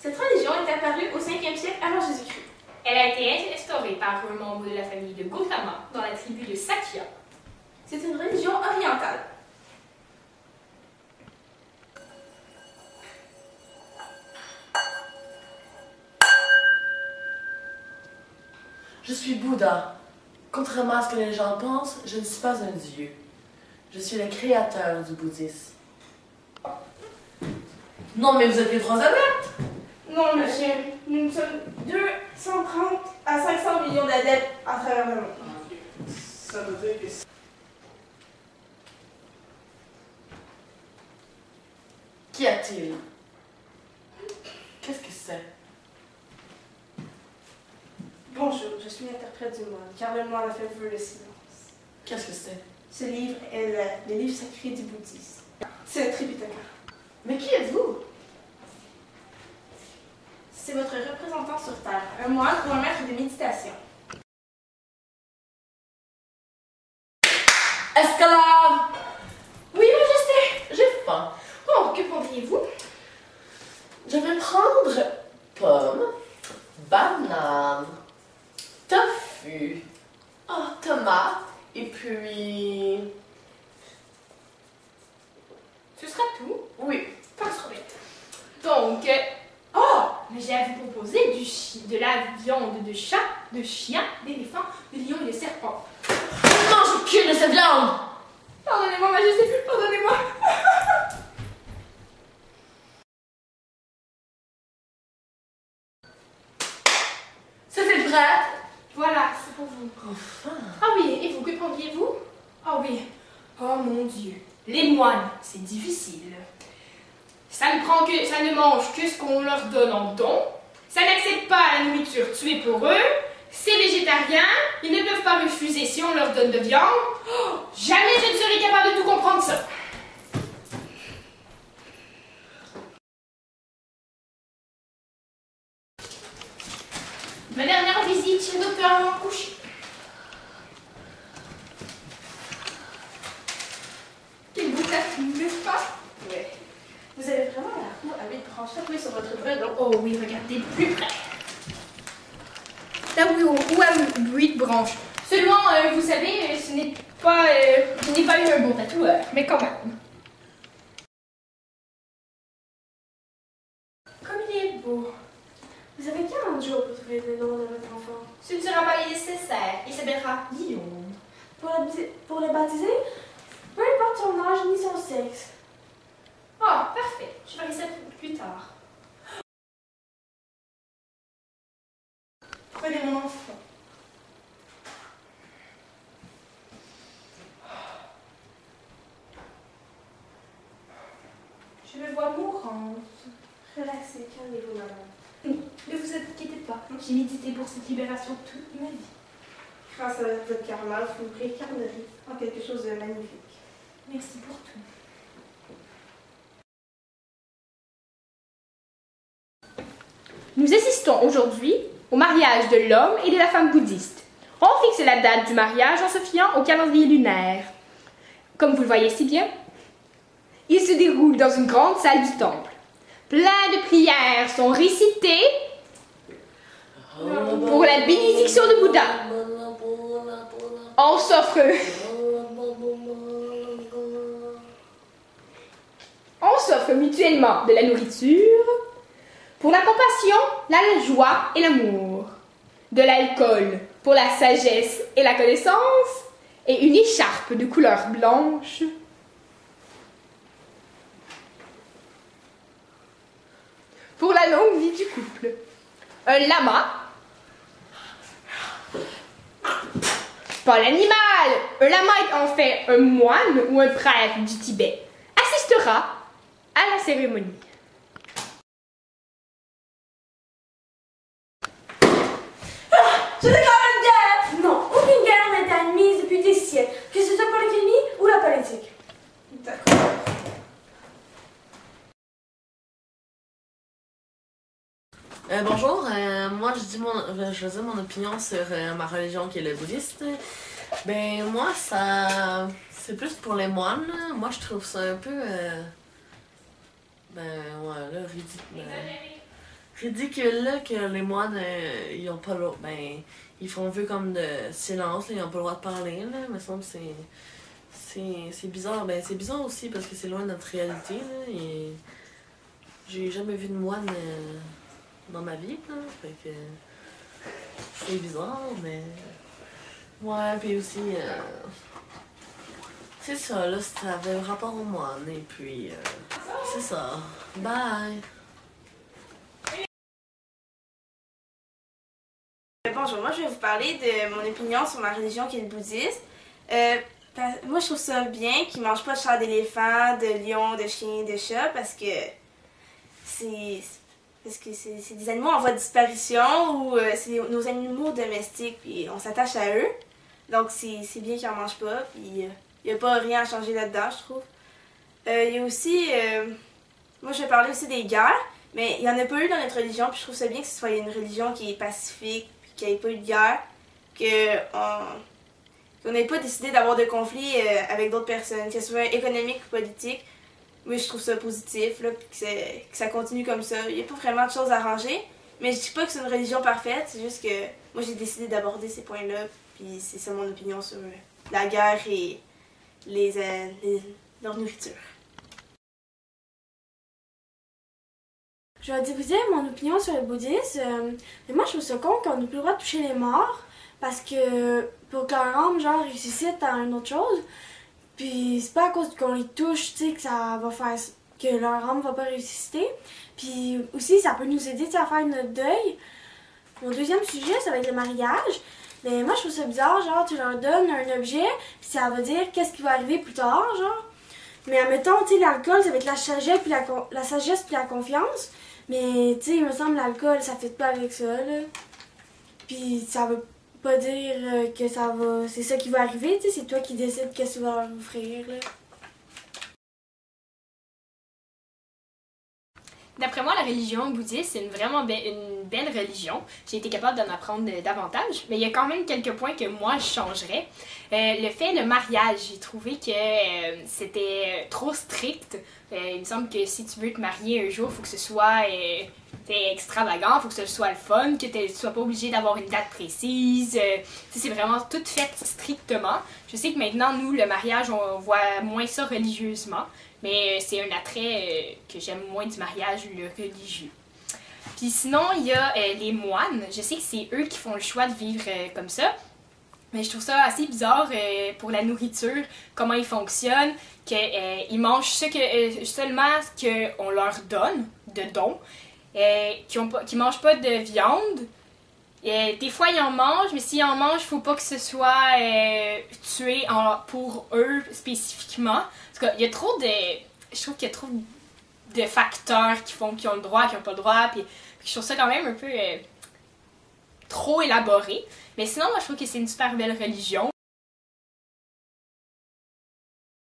Cette religion est apparue au 5e siècle avant Jésus-Christ. Elle a été instaurée par un membre de la famille de Gautama dans la tribu de Sakya. C'est une religion orientale. Je suis Bouddha. Contrairement à ce que les gens pensent, je ne suis pas un dieu. Je suis le créateur du bouddhisme. Non, mais vous êtes les 3 adeptes! Non, monsieur. Nous sommes 230 à 500 millions d'adeptes à travers le monde. Ça veut dire que Qu'y a-t-il? Qu'est-ce que c'est? Bonjour, je suis l'interprète du moine, car le moine a fait vœu de silence. Qu'est-ce que c'est? Ce livre est le livre sacré du bouddhisme. C'est un Tripitaka. Mais qui êtes-vous? C'est votre représentant sur Terre, un moine ou un maître de méditation. Esclave! Oui, Majesté! J'ai faim. Oh, que prendriez-vous? Je vais prendre pomme, banane, tofu, tomate et puis... Ce sera tout. Oui. Pas de problème. Donc, mais j'ai à vous proposer de la viande de chat, de chien, d'éléphant, de lion et de serpent. Je mange aucune de cette viande! Pardonnez-moi, Majesté, pardonnez-moi. C'est prêt? Voilà, c'est pour vous. Enfin. Ah oui, et vous, que prendriez-vous? Ah oui. Oh mon Dieu. Les moines, c'est difficile. Ça ne mange que ce qu'on leur donne en don. Ça n'accepte pas la nourriture tuée pour eux. C'est végétarien. Ils ne peuvent pas refuser si on leur donne de viande. Oh, jamais je ne serai capable de tout comprendre ça. Ma dernière visite chez le docteur avant de coucher. Il vous plaît, n'est-ce pas? Oui. Vous avez vraiment la roue avec branche tatouée sur votre bredon. Oh oui, regardez de plus près. La roue à 8 branches. Seulement, vous savez, je n'ai pas eu un bon tatoueur, mais quand même. Comme il est beau. Vous avez 40 jours pour trouver le nom de votre enfant. Ce ne sera pas nécessaire. Il s'appellera Guillaume. Pour le baptiser, peu importe son âge ni son sexe. Oh, parfait. Je ferai ça plus tard. Prenez mon enfant. Je me vois mourante. Relaxez, calmez-vous, maman. Ne vous inquiétez pas. J'ai médité pour cette libération toute ma vie. Grâce à votre karma, vous réincarnerez en quelque chose de magnifique. Merci pour tout. Nous assistons aujourd'hui au mariage de l'homme et de la femme bouddhiste. On fixe la date du mariage en se fiant au calendrier lunaire. Comme vous le voyez si bien, il se déroule dans une grande salle du temple. Plein de prières sont récitées pour la bénédiction de Bouddha. On s'offre mutuellement de la nourriture, pour la compassion, la joie et l'amour, de l'alcool pour la sagesse et la connaissance, et une écharpe de couleur blanche pour la longue vie du couple. Un lama, pas l'animal, un lama est en fait un moine ou un prêtre du Tibet, assistera à la cérémonie. Je déclare une guerre! Non, aucune guerre n'a été admise depuis des siècles, que ce soit pour l'économie ou la politique. D'accord. Bonjour, moi je dis mon opinion sur ma religion qui est le bouddhiste. Ben moi ça c'est plus pour les moines. Moi je trouve ça un peu ben ouais là ridicule. ridicule là, que les moines, ils ont pas le droit. Ben, ils font un peu comme de silence, là, ils ont pas le droit de parler, là. Il me semble que c'est bizarre. Ben, c'est bizarre aussi parce que c'est loin de notre réalité, là. Et j'ai jamais vu de moine dans ma vie, là. Fait que c'est bizarre, mais. Ouais, puis aussi. C'est ça, là, ça avait rapport aux moines, et puis. C'est ça. Bye! Bonjour, moi je vais vous parler de mon opinion sur ma religion qui est le bouddhisme. Moi je trouve ça bien qu'ils ne mangent pas de chair d'éléphant, de lion, de chien, de chat parce que c'est des animaux en voie de disparition ou c'est nos animaux domestiques puis on s'attache à eux. Donc c'est bien qu'ils n'en mangent pas puis il n'y a pas rien à changer là-dedans je trouve. Il y a aussi, moi je vais parler aussi des guerres, mais il n'y en a pas eu dans notre religion puis je trouve ça bien que ce soit une religion qui est pacifique, qu'il n'y ait pas eu de guerre, qu'on n'ait pas décidé d'avoir de conflits avec d'autres personnes, que ce soit économique ou politique. Moi, je trouve ça positif, là, que ça continue comme ça. Il n'y a pas vraiment de choses à arranger, mais je dis pas que c'est une religion parfaite, c'est juste que moi, j'ai décidé d'aborder ces points-là, puis c'est ça mon opinion sur la guerre et leur nourriture. Je vais dire mon opinion sur le bouddhisme. Mais moi, je trouve ça con qu'on n'a plus le droit de toucher les morts parce que pour que leur âme, genre, ressuscite à une autre chose. Puis c'est pas à cause qu'on les touche, tu sais, que ça va faire que leur âme va pas ressusciter. Puis aussi, ça peut nous aider à faire notre deuil. Mon deuxième sujet, ça va être le mariage. Mais moi, je trouve ça bizarre, genre, tu leur donnes un objet, puis ça va dire qu'est-ce qui va arriver plus tard, genre. Mais admettons, tu sais, l'alcool, ça va être la sagesse puis la sagesse puis la confiance. Mais, tu sais, il me semble l'alcool, ça fait pas avec ça, là. Puis ça veut pas dire que c'est ça qui va arriver, tu sais, c'est toi qui décides qu'est-ce que tu vas leur offrir, là. D'après moi, la religion bouddhiste, c'est vraiment une belle religion. J'ai été capable d'en apprendre davantage, mais il y a quand même quelques points que moi, je changerais. Le mariage, j'ai trouvé que c'était trop strict. Il me semble que si tu veux te marier un jour, il faut que ce soit extravagant, il faut que ce soit le fun, que tu ne sois pas obligé d'avoir une date précise. C'est vraiment tout fait strictement. Je sais que maintenant, nous, le mariage, on voit moins ça religieusement. Mais c'est un attrait que j'aime moins du mariage, le religieux. Puis sinon, il y a les moines. Je sais que c'est eux qui font le choix de vivre comme ça. Mais je trouve ça assez bizarre pour la nourriture, comment ils fonctionnent, qu'ils mangent seulement ce qu'on leur donne, de dons, qu'ils ne mangent pas de viande. Des fois, ils en mangent, mais s'ils en mangent, il ne faut pas que ce soit tué pour eux spécifiquement. Parce qu'il y a trop de... Je trouve qu'il y a trop de facteurs qui font qu'ils ont le droit, qu'ils n'ont pas le droit. Puis je trouve ça quand même un peu trop élaboré. Mais sinon, moi, je trouve que c'est une super belle religion.